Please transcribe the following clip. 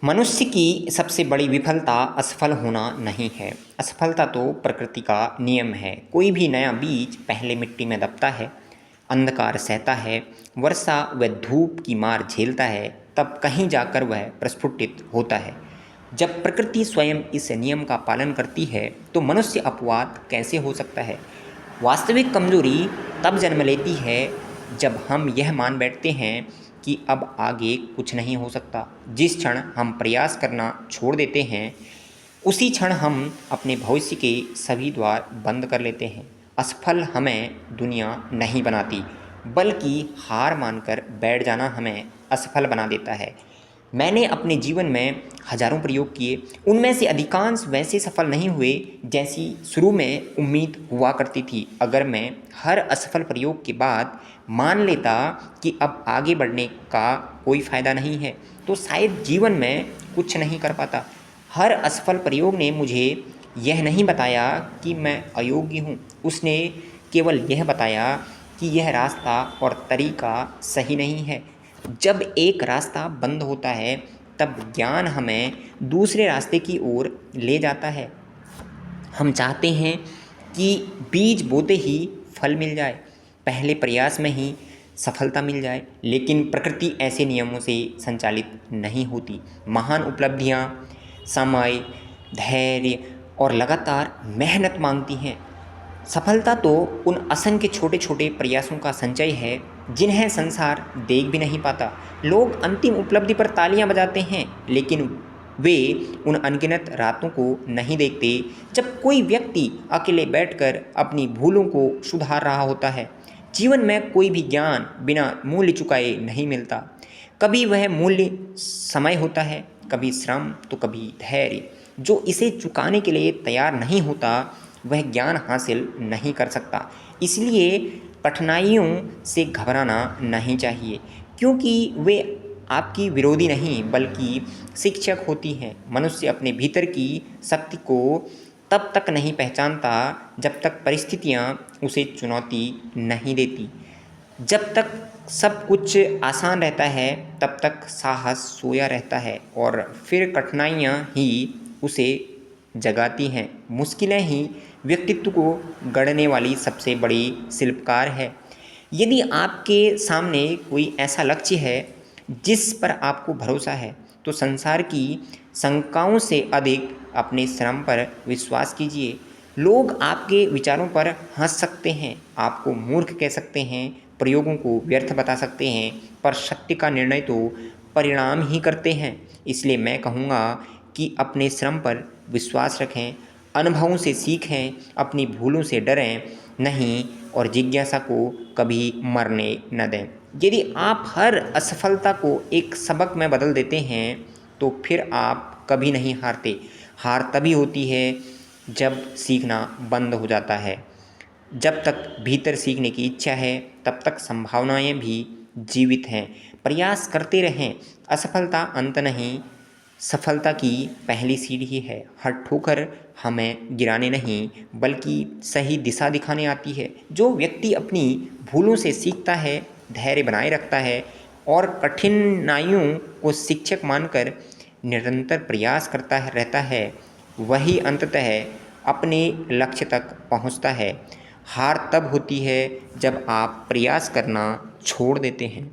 मनुष्य की सबसे बड़ी विफलता असफल होना नहीं है। असफलता तो प्रकृति का नियम है। कोई भी नया बीज पहले मिट्टी में दबता है, अंधकार सहता है, वर्षा व धूप की मार झेलता है, तब कहीं जाकर वह प्रस्फुटित होता है। जब प्रकृति स्वयं इस नियम का पालन करती है तो मनुष्य अपवाद कैसे हो सकता है। वास्तविक कमजोरी तब जन्म लेती है जब हम यह मान बैठते हैं कि अब आगे कुछ नहीं हो सकता। जिस क्षण हम प्रयास करना छोड़ देते हैं उसी क्षण हम अपने भविष्य के सभी द्वार बंद कर लेते हैं। असफल हमें दुनिया नहीं बनाती, बल्कि हार मानकर बैठ जाना हमें असफल बना देता है। मैंने अपने जीवन में हजारों प्रयोग किए, उनमें से अधिकांश वैसे सफल नहीं हुए जैसी शुरू में उम्मीद हुआ करती थी। अगर मैं हर असफल प्रयोग के बाद मान लेता कि अब आगे बढ़ने का कोई फ़ायदा नहीं है तो शायद जीवन में कुछ नहीं कर पाता। हर असफल प्रयोग ने मुझे यह नहीं बताया कि मैं अयोग्य हूँ, उसने केवल यह बताया कि यह रास्ता और तरीका सही नहीं है। जब एक रास्ता बंद होता है तब ज्ञान हमें दूसरे रास्ते की ओर ले जाता है। हम चाहते हैं कि बीज बोते ही फल मिल जाए, पहले प्रयास में ही सफलता मिल जाए, लेकिन प्रकृति ऐसे नियमों से संचालित नहीं होती। महान उपलब्धियाँ समय, धैर्य और लगातार मेहनत मांगती हैं। सफलता तो उन असंख्य छोटे छोटे प्रयासों का संचय है जिन्हें संसार देख भी नहीं पाता। लोग अंतिम उपलब्धि पर तालियां बजाते हैं, लेकिन वे उन अनगिनत रातों को नहीं देखते जब कोई व्यक्ति अकेले बैठकर अपनी भूलों को सुधार रहा होता है। जीवन में कोई भी ज्ञान बिना मूल्य चुकाए नहीं मिलता। कभी वह मूल्य समय होता है, कभी श्रम तो कभी धैर्य। जो इसे चुकाने के लिए तैयार नहीं होता वह ज्ञान हासिल नहीं कर सकता। इसलिए कठिनाइयों से घबराना नहीं चाहिए, क्योंकि वे आपकी विरोधी नहीं बल्कि शिक्षक होती हैं। मनुष्य अपने भीतर की शक्ति को तब तक नहीं पहचानता जब तक परिस्थितियाँ उसे चुनौती नहीं देती। जब तक सब कुछ आसान रहता है तब तक साहस सोया रहता है और फिर कठिनाइयाँ ही उसे जगाती हैं। मुश्किलें ही व्यक्तित्व को गढ़ने वाली सबसे बड़ी शिल्पकार है। यदि आपके सामने कोई ऐसा लक्ष्य है जिस पर आपको भरोसा है तो संसार की शंकाओं से अधिक अपने श्रम पर विश्वास कीजिए। लोग आपके विचारों पर हंस सकते हैं, आपको मूर्ख कह सकते हैं, प्रयोगों को व्यर्थ बता सकते हैं, पर सत्य का निर्णय तो परिणाम ही करते हैं। इसलिए मैं कहूँगा कि अपने श्रम पर विश्वास रखें, अनुभवों से सीखें, अपनी भूलों से डरें नहीं और जिज्ञासा को कभी मरने न दें। यदि आप हर असफलता को एक सबक में बदल देते हैं तो फिर आप कभी नहीं हारते। हार तभी होती है जब सीखना बंद हो जाता है। जब तक भीतर सीखने की इच्छा है तब तक संभावनाएं भी जीवित हैं। प्रयास करते रहें। असफलता अंत नहीं, सफलता की पहली सीढ़ी है। हर ठोकर हमें गिराने नहीं बल्कि सही दिशा दिखाने आती है। जो व्यक्ति अपनी भूलों से सीखता है, धैर्य बनाए रखता है और कठिनाइयों को शिक्षक मानकर निरंतर प्रयास करता रहता है, वही अंततः अपने लक्ष्य तक पहुंचता है। हार तब होती है जब आप प्रयास करना छोड़ देते हैं।